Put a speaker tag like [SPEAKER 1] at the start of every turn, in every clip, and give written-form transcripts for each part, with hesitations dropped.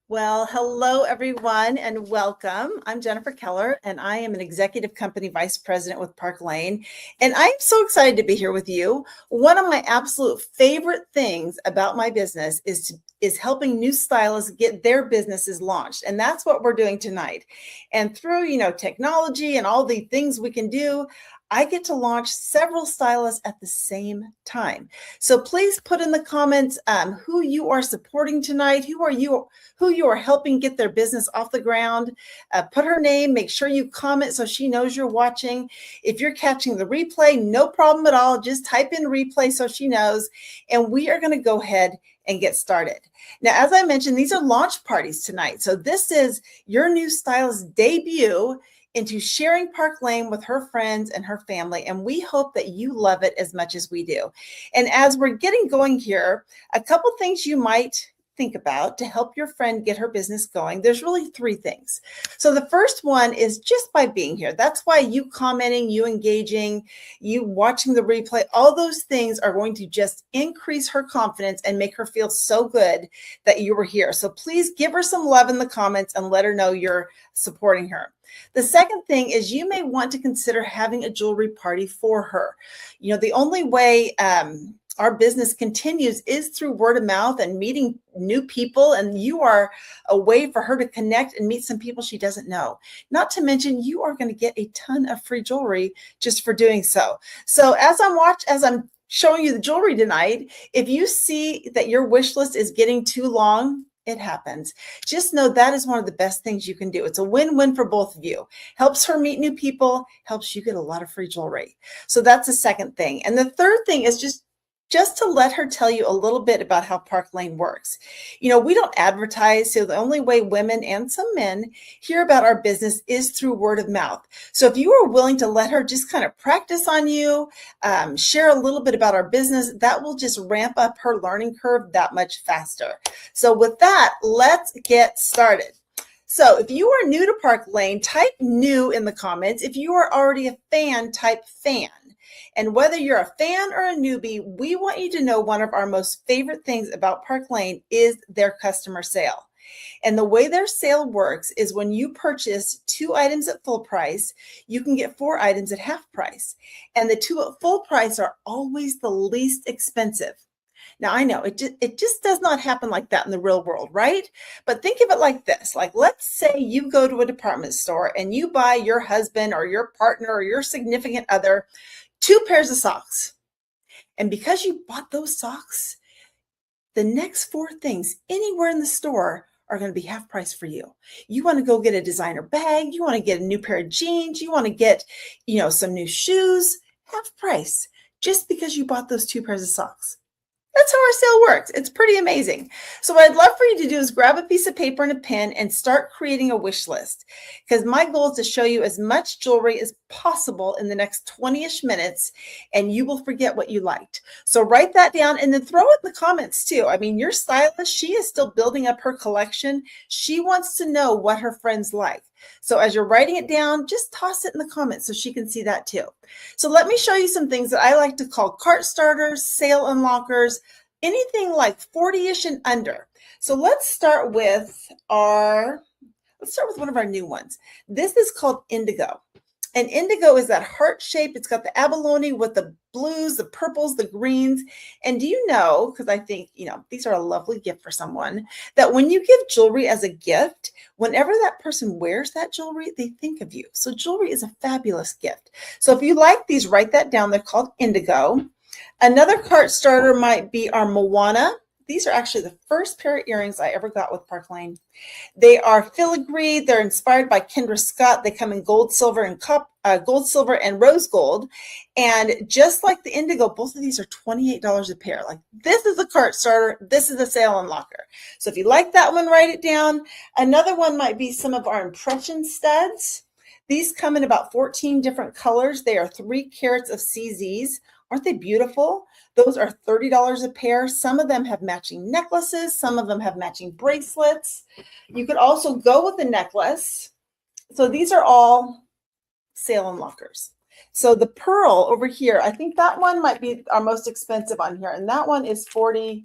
[SPEAKER 1] Well, hello everyone and welcome. I'm Jennifer Keller and I am an executive company vice president with Park Lane. And I'm so excited to be here with you. One of my absolute favorite things about my business is helping new stylists get their businesses launched. And that's what we're doing tonight. And through, technology and all the things we can do, I get to launch several stylists at the same time. So please put in the comments who you are supporting tonight, who you are helping get their business off the ground. Put her name, make sure you comment so she knows you're watching. If you're catching the replay, no problem at all. Just type in replay so she knows. And we are going to go ahead and get started. Now, as I mentioned, these are launch parties tonight. So this is your new stylist debut into sharing Park Lane with her friends and her family. And we hope that you love it as much as we do. And as we're getting going here, a couple things you might think about to help your friend get her business going. There's really three things. So the first one is just by being here. That's why you commenting, you engaging, you watching the replay, all those things are going to just increase her confidence and make her feel so good that you were here. So please give her some love in the comments and let her know you're supporting her. The second thing is you may want to consider having a jewelry party for her. The only way our business continues is through word of mouth and meeting new people. And you are a way for her to connect and meet some people she doesn't know. Not to mention, you are going to get a ton of free jewelry just for doing so. So as I'm showing you the jewelry tonight, if you see that your wish list is getting too long, it happens. Just know that is one of the best things you can do. It's a win-win for both of you. Helps her meet new people, helps you get a lot of free jewelry. So that's the second thing. And the third thing is just to let her tell you a little bit about how Park Lane works. We don't advertise, so the only way women and some men hear about our business is through word of mouth. So if you are willing to let her just kind of practice on you, share a little bit about our business, that will just ramp up her learning curve that much faster. So with that, let's get started. So if you are new to Park Lane, type new in the comments. If you are already a fan, type fan. And whether you're a fan or a newbie, we want you to know one of our most favorite things about Park Lane is their customer sale. And the way their sale works is when you purchase 2 items at full price, you can get 4 items at half price. And the 2 at full price are always the least expensive. Now, I know it just does not happen like that in the real world, right? But think of it like this. Like, let's say you go to a department store and you buy your husband or your partner or your significant other 2 pairs of socks. And because you bought those socks, the next 4 things anywhere in the store are going to be half price for you. You want to go get a designer bag. You want to get a new pair of jeans. You want to get, some new shoes, half price, just because you bought those 2 pairs of socks. That's how our sale works. It's pretty amazing. So what I'd love for you to do is grab a piece of paper and a pen and start creating a wish list, because my goal is to show you as much jewelry as possible in the next 20-ish minutes, and you will forget what you liked. So write that down and then throw it in the comments too. I mean, your stylist, she is still building up her collection. She wants to know what her friends like. So as you're writing it down, just toss it in the comments so she can see that too. So let me show you some things that I like to call cart starters, sale unlockers, anything like 40-ish and under. So let's start with one of our new ones. This is called Indigo. And indigo is that heart shape. It's got the abalone with the blues, the purples, the greens. And do you know, because I think, these are a lovely gift for someone, that when you give jewelry as a gift, whenever that person wears that jewelry, they think of you. So jewelry is a fabulous gift. So if you like these, write that down. They're called Indigo. Another cart starter might be our Moana. These are actually the first pair of earrings I ever got with Park Lane. They are filigree. They're inspired by Kendra Scott. They come in gold, silver, and rose gold. And just like the indigo, both of these are $28 a pair. Like, this is a cart starter. This is a sale unlocker. So if you like that one, write it down. Another one might be some of our impression studs. These come in about 14 different colors. They are 3 carats of CZs. Aren't they beautiful? Those are $30 a pair. Some of them have matching necklaces. Some of them have matching bracelets. You could also go with a necklace. So these are all sale unlockers. So the pearl over here, I think that one might be our most expensive on here. And that one is $46.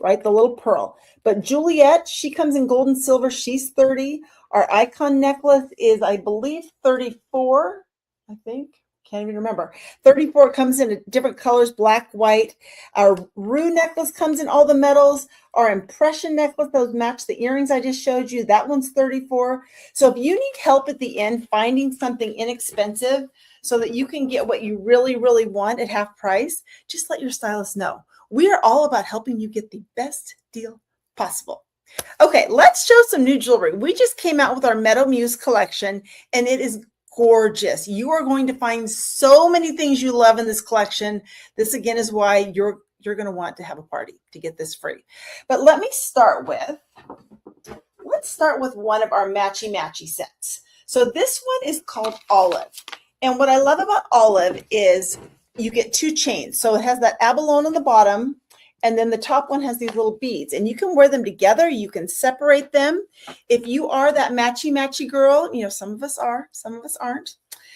[SPEAKER 1] right? The little pearl. But Juliet, she comes in gold and silver. She's 30. Our icon necklace is, I believe, 34, I think. Can't even remember. 34 comes in different colors, black, white. Our Rue necklace comes in all the metals. Our impression necklace, those match the earrings I just showed you. That one's 34. So if you need help at the end finding something inexpensive so that you can get what you really, really want at half price, just let your stylist know. We are all about helping you get the best deal possible. Okay, let's show some new jewelry. We just came out with our Meadow Muse collection, and it is gorgeous. You are going to find so many things you love in this collection. This again is why you're going to want to have a party to get this free. But let's start with one of our matchy sets. So this one is called Olive. And what I love about Olive is you get two chains. So it has that abalone on the bottom, and then the top one has these little beads, and you can wear them together. You can separate them. If you are that matchy girl, you know, some of us are, some of us aren't.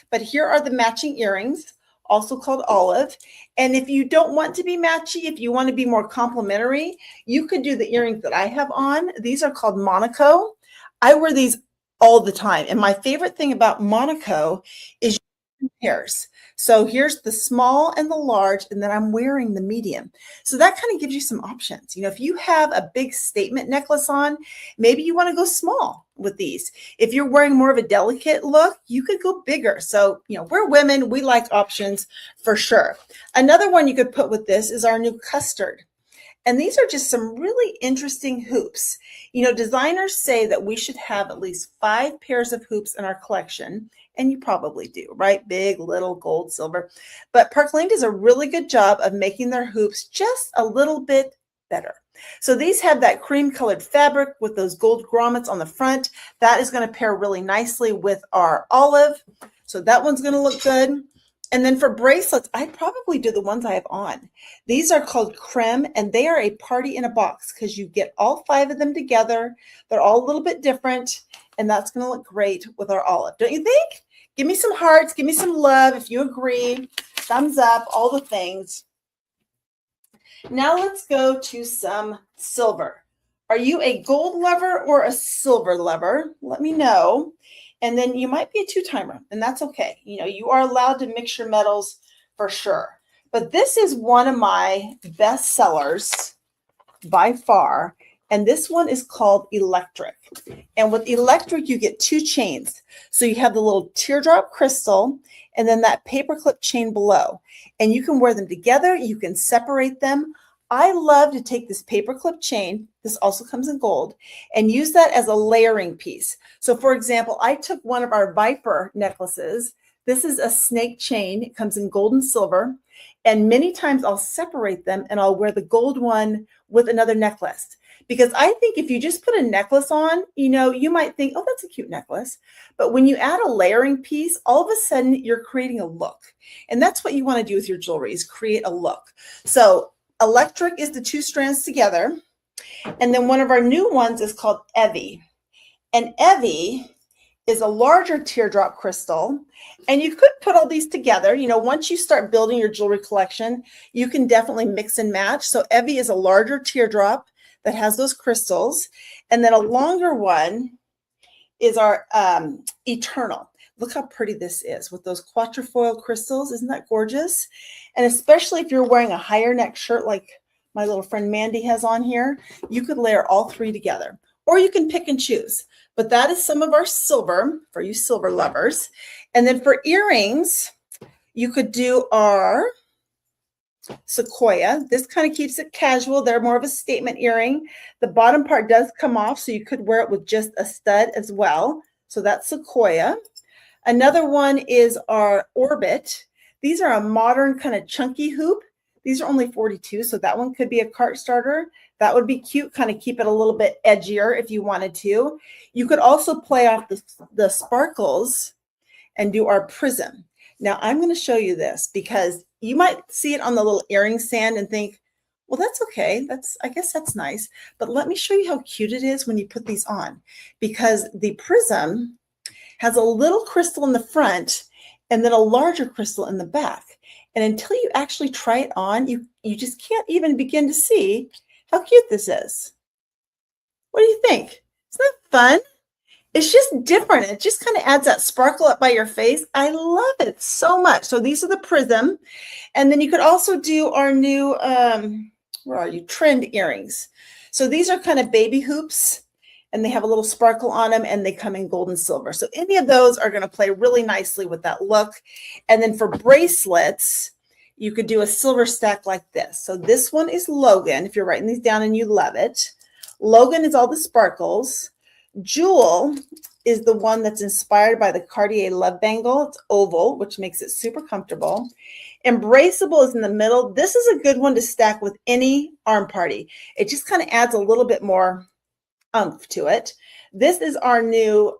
[SPEAKER 1] But here are the matching earrings, also called Olive. And if you don't want to be matchy, if you want to be more complimentary, you could do the earrings that I have on. These are called Monaco. I wear these all the time. And my favorite thing about Monaco is pairs. So here's the small and the large, and then I'm wearing the medium. So that kind of gives you some options. You know, if you have a big statement necklace on, maybe you want to go small with these. If you're wearing more of a delicate look, you could go bigger. So, you know, we're women, we like options for sure. Another one you could put with this is our new custard. And these are just some really interesting hoops. You know, designers say that we should have at least 5 pairs of hoops in our collection. And you probably do, right? Big, little, gold, silver. But Park Lane does a really good job of making their hoops just a little bit better. So these have that cream colored fabric with those gold grommets on the front. That is going to pair really nicely with our olive. So that one's going to look good. And then for bracelets, I'd probably do the ones I have on. These are called creme, and they are a party in a box because you get all 5 of them together. They're all a little bit different, and that's going to look great with our olive. Don't you think? Give me some hearts. Give me some love if you agree. Thumbs up, all the things. Now let's go to some silver. Are you a gold lover or a silver lover? Let me know. And then you might be a 2-timer, and that's okay. You know, you are allowed to mix your metals for sure. But this is one of my best sellers by far. And this one is called Electric. And with Electric, you get 2 chains. So you have the little teardrop crystal and then that paperclip chain below. And you can wear them together. You can separate them. I love to take this paperclip chain, this also comes in gold, and use that as a layering piece. So for example, I took one of our Viper necklaces. This is a snake chain. It comes in gold and silver. And many times I'll separate them and I'll wear the gold one with another necklace. Because I think if you just put a necklace on, you know, you might think, oh, that's a cute necklace. But when you add a layering piece, all of a sudden you're creating a look. And that's what you want to do with your jewelry, is create a look. So Electric is the 2 strands together. And then one of our new ones is called Evie. And Evie is a larger teardrop crystal. And you could put all these together. You know, once you start building your jewelry collection, you can definitely mix and match. So Evie is a larger teardrop that has those crystals. And then a longer one is our Eternal. Look how pretty this is with those quatrefoil crystals. Isn't that gorgeous? And especially if you're wearing a higher neck shirt like my little friend Mandy has on here, you could layer all 3 together. Or you can pick and choose. But that is some of our silver for you silver lovers. And then for earrings, you could do our Sequoia. This kind of keeps it casual. They're more of a statement earring. The bottom part does come off, so you could wear it with just a stud as well. So that's Sequoia. Another one is our Orbit. These are a modern kind of chunky hoop. These are only 42, so that one could be a cart starter. That would be cute, kind of keep it a little bit edgier if you wanted to. You could also play off the sparkles and do our Prism. Now, I'm going to show you this because you might see it on the little earring stand and think, well, that's okay. I guess that's nice. But let me show you how cute it is when you put these on, because the Prism has a little crystal in the front and then a larger crystal in the back. And until you actually try it on, you just can't even begin to see how cute this is. What do you think? Isn't that fun? It's just different. It just kind of adds that sparkle up by your face. I love it so much. So these are the prism. And then you could also do our new, where are you? Trend earrings. So these are kind of baby hoops and they have a little sparkle on them and they come in gold and silver. So any of those are going to play really nicely with that look. And then for bracelets, you could do a silver stack like this. So this one is Logan, if you're writing these down and you love it. Logan is all the sparkles. Jewel is the one that's inspired by the Cartier Love Bangle. It's oval, which makes it super comfortable. Embraceable is in the middle. This is a good one to stack with any arm party. It just kind of adds a little bit more oomph to it. This is our new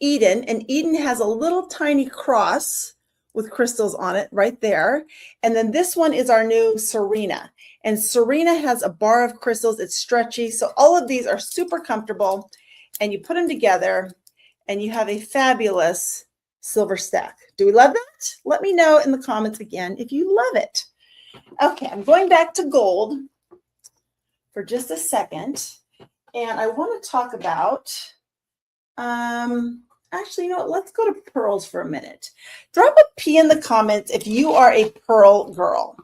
[SPEAKER 1] Eden, and Eden has a little tiny cross with crystals on it right there. And then this one is our new Serena. And Serena has a bar of crystals. It's stretchy. So all of these are super comfortable. And you put them together and you have a fabulous silver stack. Do we love that? Let me know in the comments again if you love it. Okay, I'm going back to gold for just a second. And I want to talk about, actually, you know what? Let's go to pearls for a minute. Drop a P in the comments if you are a pearl girl.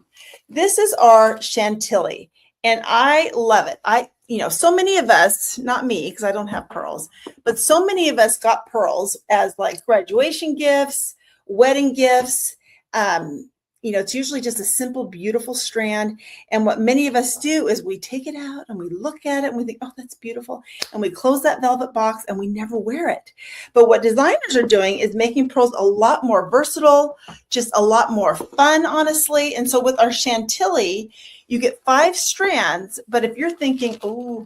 [SPEAKER 1] This is our Chantilly, and I love it. So many of us, not me, because I don't have pearls, but so many of us got pearls as like graduation gifts, wedding gifts. It's usually just a simple, beautiful strand. And what many of us do is we take it out and we look at it and we think, oh, that's beautiful. And we close that velvet box and we never wear it. But what designers are doing is making pearls a lot more versatile, just a lot more fun, honestly. And so with our Chantilly, you get 5 strands. But if you're thinking, oh,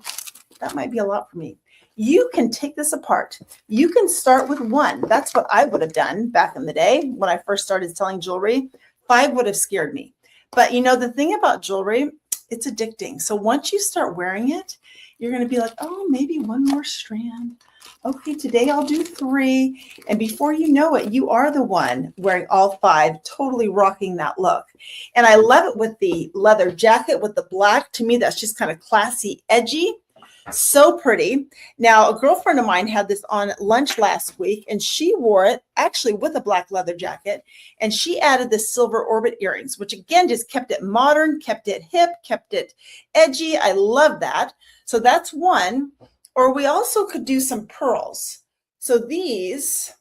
[SPEAKER 1] that might be a lot for me, you can take this apart. You can start with 1. That's what I would have done back in the day when I first started selling jewelry. 5 would have scared me. But the thing about jewelry, it's addicting. So once you start wearing it, you're going to be like, oh, maybe 1 more strand. Okay, today I'll do 3. And before you know it, you are the one wearing all 5, totally rocking that look. And I love it with the leather jacket with the black. To me, that's just kind of classy, edgy. So pretty. Now, a girlfriend of mine had this on lunch last week, and she wore it actually with a black leather jacket, and she added the silver orbit earrings, which again just kept it modern, kept it hip, kept it edgy. I love that. So that's 1. Or we also could do some pearls. So these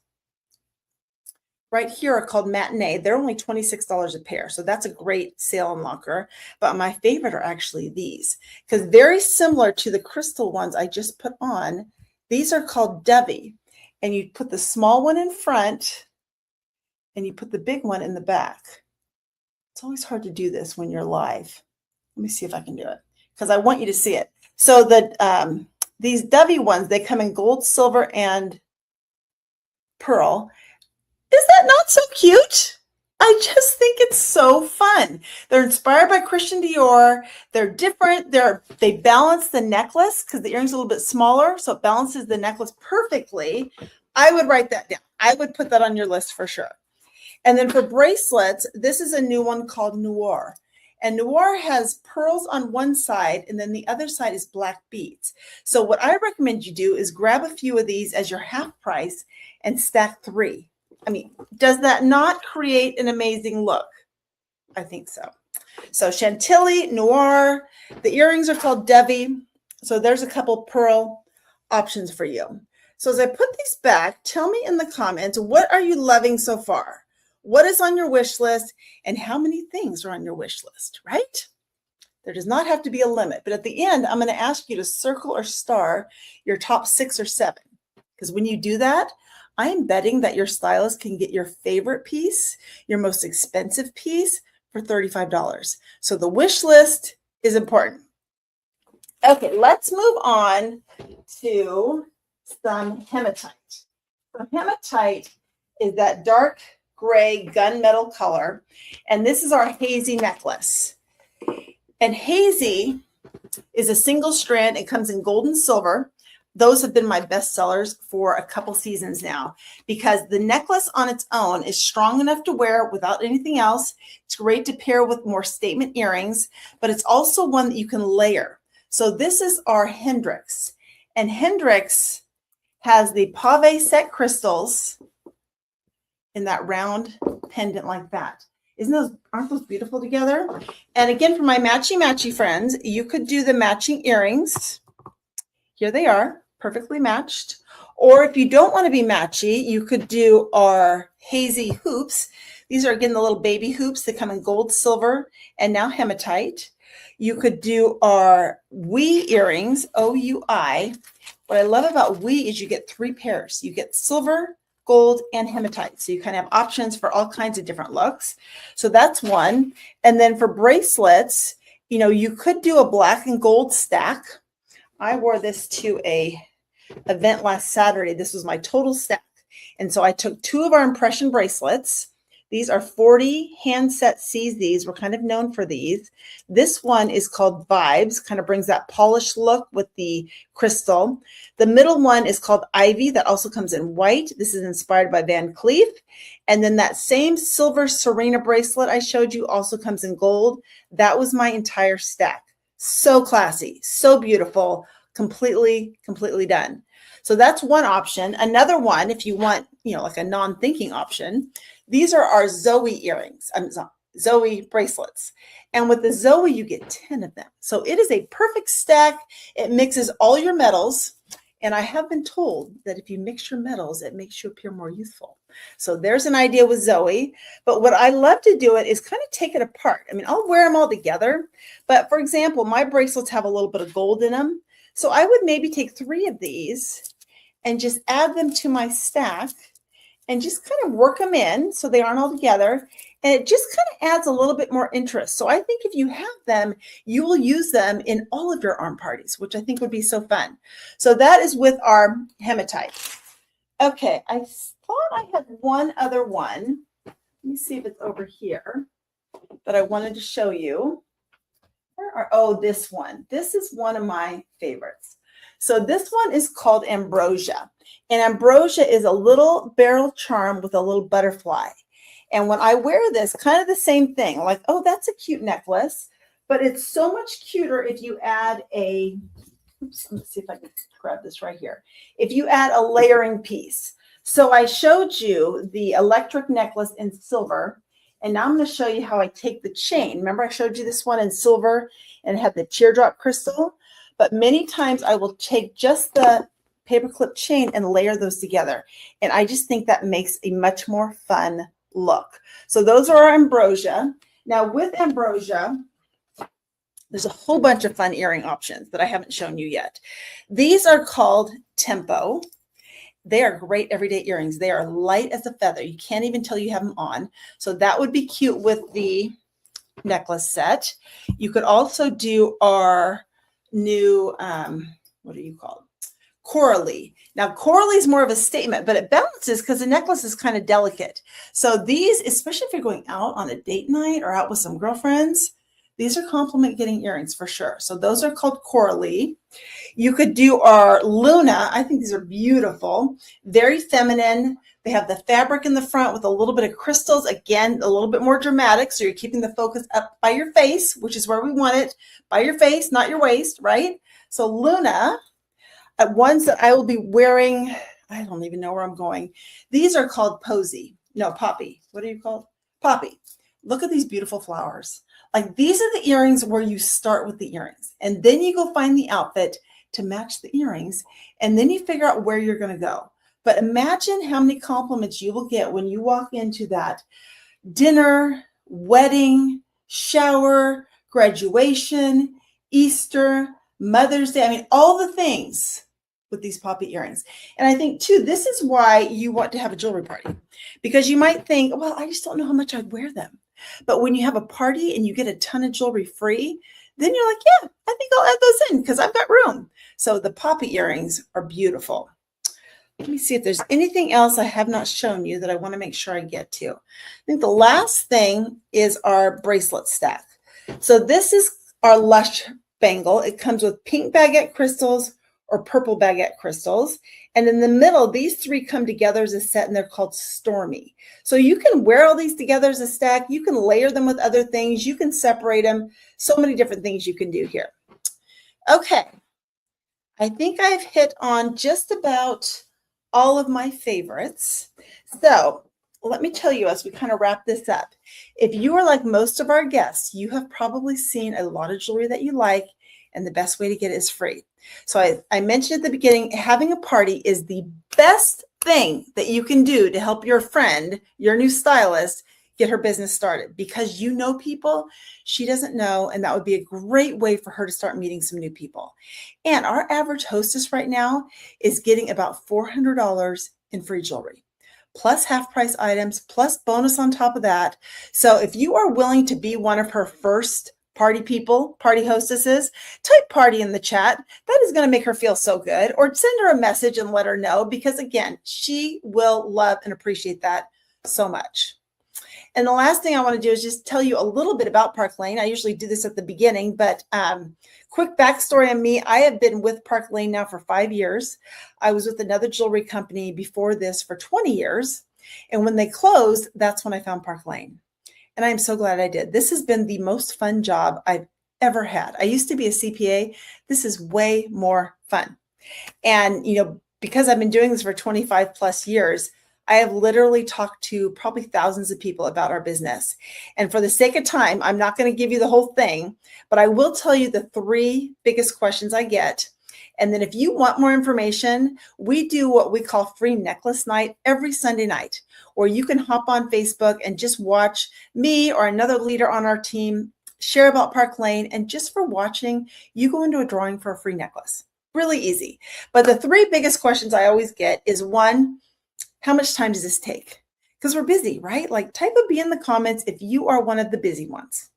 [SPEAKER 1] right here are called Matinee. They're only $26 a pair. So that's a great sale unlocker. But my favorite are actually these, because very similar to the crystal ones I just put on, these are called Dovey. And you put the small one in front and you put the big one in the back. It's always hard to do this when you're live. Let me see if I can do it because I want you to see it. So these Dovey ones, they come in gold, silver, and pearl. Is that not so cute? I just think it's so fun. They're inspired by Christian Dior. They're different. They balance the necklace because the earring's a little bit smaller, so it balances the necklace perfectly. I would write that down. I would put that on your list for sure. And then for bracelets, this is a new one called Noir. And Noir has pearls on one side, and then the other side is black beads. So what I recommend you do is grab a few of these as your half price and stack 3. I mean, does that not create an amazing look? I think so. So Chantilly, Noir, the earrings are called Dovey. So there's a couple pearl options for you. So as I put these back, tell me in the comments, what are you loving so far? What is on your wish list and how many things are on your wish list, right? There does not have to be a limit, but at the end, I'm going to ask you to circle or star your top 6 or 7. Because when you do that, I am betting that your stylist can get your favorite piece, your most expensive piece for $35. So the wish list is important. Okay, let's move on to some hematite. So hematite is that dark gray gunmetal color, and this is our hazy necklace. And hazy is a single strand. It comes in gold and silver. those have been my best sellers for a couple seasons now, because the necklace on its own is strong enough to wear without anything else. It's great to pair with more statement earrings, but it's also one that you can layer. So this is our Hendrix, and Hendrix has the pave set crystals in that round pendant like that. Aren't those beautiful together? And again, for my matchy friends, you could do the matching earrings. Here they are, perfectly matched. Or if you don't want to be matchy, you could do our hazy hoops. These are, again, the little baby hoops that come in gold, silver, and now hematite. You could do our Wii earrings, O-U-I. What I love about Wii is you get 3 pairs. You get silver, gold, and hematite. So you kind of have options for all kinds of different looks. So that's one. And then for bracelets, you know, you could do a black and gold stack. I wore this to a event last Saturday. This was my total stack. And so I took 2 of our impression bracelets. These are 40 hand set C's. These, we're kind of known for these. This one is called Vibes, kind of brings that polished look with the crystal. The middle one is called Ivy, that also comes in white. This is inspired by Van Cleef. And then that same silver Serena bracelet I showed you also comes in gold. That was my entire stack. So classy, so beautiful, completely done. So that's one option. Another one, if you want, you know, like a non-thinking option, these are our Zoe earrings, Zoe bracelets. And with the Zoe, you get 10 of them. So it is a perfect stack. It mixes all your metals. And I have been told that if you mix your metals, it makes you appear more youthful. So there's an idea with Zoe. But what I love to do it is kind of take it apart. I mean, I'll wear them all together. But for example, my bracelets have a little bit of gold in them. So I would maybe take 3 of these and just add them to my stack and just kind of work them in so they aren't all together. And it just kind of adds a little bit more interest. So I think if you have them, you will use them in all of your arm parties, which I think would be so fun. So that is with our hematite. Okay, I thought I had one other one. Let me see if it's over here that I wanted to show you. Oh, this one. This is one of my favorites. So this one is called Ambrosia. And Ambrosia is a little beryl charm with a little butterfly. And when I wear this, kind of the same thing, like, oh, that's a cute necklace, but it's so much cuter if you add a, oops, let me see if I can grab this right here. If you add a layering piece. So I showed you the electric necklace in silver, and now I'm going to show you how I take the chain. Remember I showed you this one in silver and it had the teardrop crystal, but many times I will take just the paperclip chain and layer those together. And I just think that makes a much more fun look. So those are our Ambrosia. Now with Ambrosia, there's a whole bunch of fun earring options that I haven't shown you yet. These are called Tempo. They are great everyday earrings. They are light as a feather. You can't even tell you have them on. So that would be cute with the necklace set. You could also do our new, what are you called? Coralie. Now, Coralie is more of a statement, but it balances because the necklace is kind of delicate. So these, especially if you're going out on a date night or out with some girlfriends, these are compliment getting earrings for sure. So those are called Coralie. You could do our Luna. I think these are beautiful, very feminine. They have the fabric in the front with a little bit of crystals. Again, a little bit more dramatic. So you're keeping the focus up by your face, which is where we want it, by your face, not your waist, right? So Luna, ones that I will be wearing, I don't even know where I'm going. These are called Posy. No, Poppy. What are you called? Poppy. Look at these beautiful flowers. Like, these are the earrings where you start with the earrings, and then you go find the outfit to match the earrings, and then you figure out where you're going to go. But imagine how many compliments you will get when you walk into that dinner, wedding, shower, graduation, Easter, Mother's Day. I mean, all the things with these poppy earrings. And I think too, this is why you want to have a jewelry party, because you might think, well, I just don't know how much I'd wear them. But when you have a party and you get a ton of jewelry free, then you're like, yeah, I think I'll add those in because I've got room. So the poppy earrings are beautiful. Let me see if there's anything else I have not shown you that I want to make sure I get to. I think the last thing is our bracelet stack. So this is our Lush bangle. It comes with pink baguette crystals, or purple baguette crystals. And in the middle, these three come together as a set and they're called stormy. So you can wear all these together as a stack. You can layer them with other things. You can separate them. So many different things you can do here. Okay. I think I've hit on just about all of my favorites. So let me tell you as we kind of wrap this up. If you are like most of our guests, you have probably seen a lot of jewelry that you like, and the best way to get it is free. So I mentioned at the beginning, having a party is the best thing that you can do to help your friend, your new stylist, get her business started, because you know people she doesn't know, and that would be a great way for her to start meeting some new people. And our average hostess right now is getting about $400 in free jewelry, plus half price items, plus bonus on top of that. So if you are willing to be one of her first party people, party hostesses, type party in the chat. That is going to make her feel so good. Or send her a message and let her know, because again, she will love and appreciate that so much. And the last thing I want to do is just tell you a little bit about Park Lane. I usually do this at the beginning, but quick backstory on me. I have been with Park Lane now for 5 years. I was with another jewelry company before this for 20 years. And when they closed, that's when I found Park Lane. And I'm so glad I did. This has been the most fun job I've ever had. I used to be a CPA. This is way more fun. And, because I've been doing this for 25 plus years, I have literally talked to probably thousands of people about our business. And for the sake of time, I'm not going to give you the whole thing, but I will tell you the 3 biggest questions I get. And then if you want more information, we do what we call free necklace night every Sunday night, or you can hop on Facebook and just watch me or another leader on our team share about Park Lane. And just for watching, you go into a drawing for a free necklace. Really easy. But the 3 biggest questions I always get is, 1, how much time does this take? Because we're busy, right? Like, type a B in the comments if you are one of the busy ones.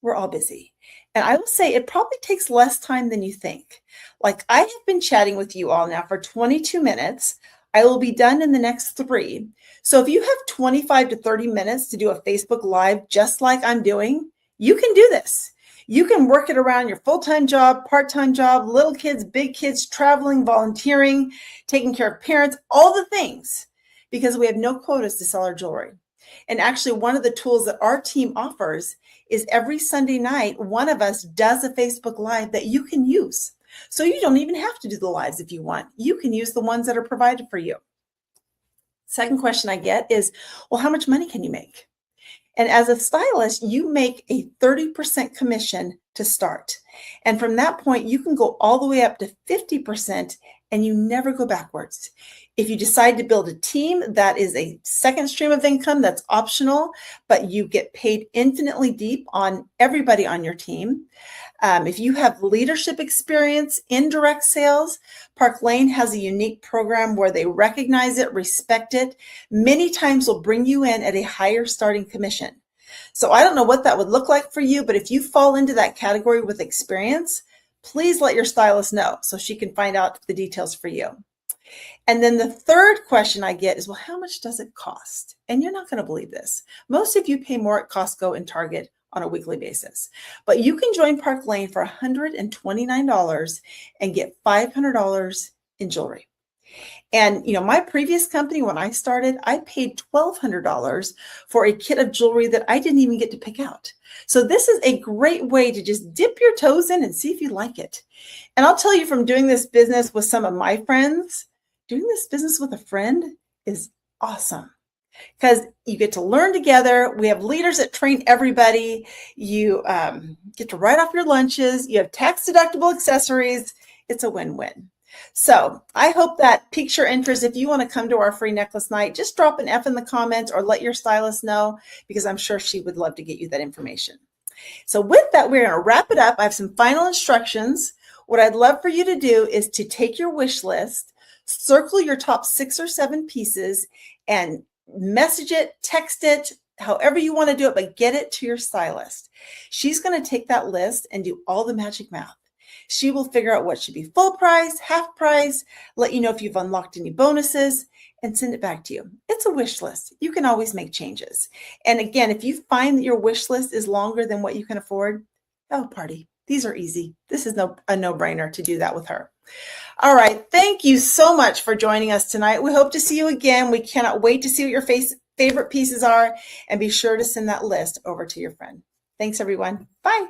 [SPEAKER 1] We're all busy. And I will say it probably takes less time than you think. Like, I have been chatting with you all now for 22 minutes. I will be done in the next 3. So if you have 25 to 30 minutes to do a Facebook Live just like I'm doing, you can do this. You can work it around your full-time job, part-time job, little kids, big kids, traveling, volunteering, taking care of parents, all the things, because we have no quotas to sell our jewelry. And actually, one of the tools that our team offers is every Sunday night, one of us does a Facebook Live that you can use. So you don't even have to do the lives if you want. You can use the ones that are provided for you. Second question I get is, well, how much money can you make? And as a stylist, you make a 30% commission to start. And from that point, you can go all the way up to 50%, and you never go backwards. If you decide to build a team, that is a second stream of income that's optional, but you get paid infinitely deep on everybody on your team. If you have leadership experience in direct sales, Park Lane has a unique program where they recognize it, respect it. Many times will bring you in at a higher starting commission. So I don't know what that would look like for you, but if you fall into that category with experience, please let your stylist know so she can find out the details for you. And then the third question I get is, well, how much does it cost? And you're not going to believe this. Most of you pay more at Costco and Target on a weekly basis, but you can join Park Lane for $129 and get $500 in jewelry. And, my previous company, when I started, I paid $1,200 for a kit of jewelry that I didn't even get to pick out. So this is a great way to just dip your toes in and see if you like it. And I'll tell you, from doing this business with some of my friends, doing this business with a friend is awesome, because you get to learn together. We have leaders that train everybody. You get to write off your lunches. You have tax deductible accessories. It's a win-win. So I hope that piques your interest. If you want to come to our free necklace night, just drop an F in the comments or let your stylist know, because I'm sure she would love to get you that information. So with that, we're going to wrap it up. I have some final instructions. What I'd love for you to do is to take your wish list, circle your top 6 or 7 pieces, and message it, text it, however you want to do it, but get it to your stylist. She's going to take that list and do all the magic math. She will figure out what should be full price, half price, let you know if you've unlocked any bonuses, and send it back to you. It's a wish list. You can always make changes. And again, if you find that your wish list is longer than what you can afford, oh, party. These are easy. This is a no-brainer to do that with her. All right. Thank you so much for joining us tonight. We hope to see you again. We cannot wait to see what your favorite pieces are, and be sure to send that list over to your friend. Thanks, everyone. Bye.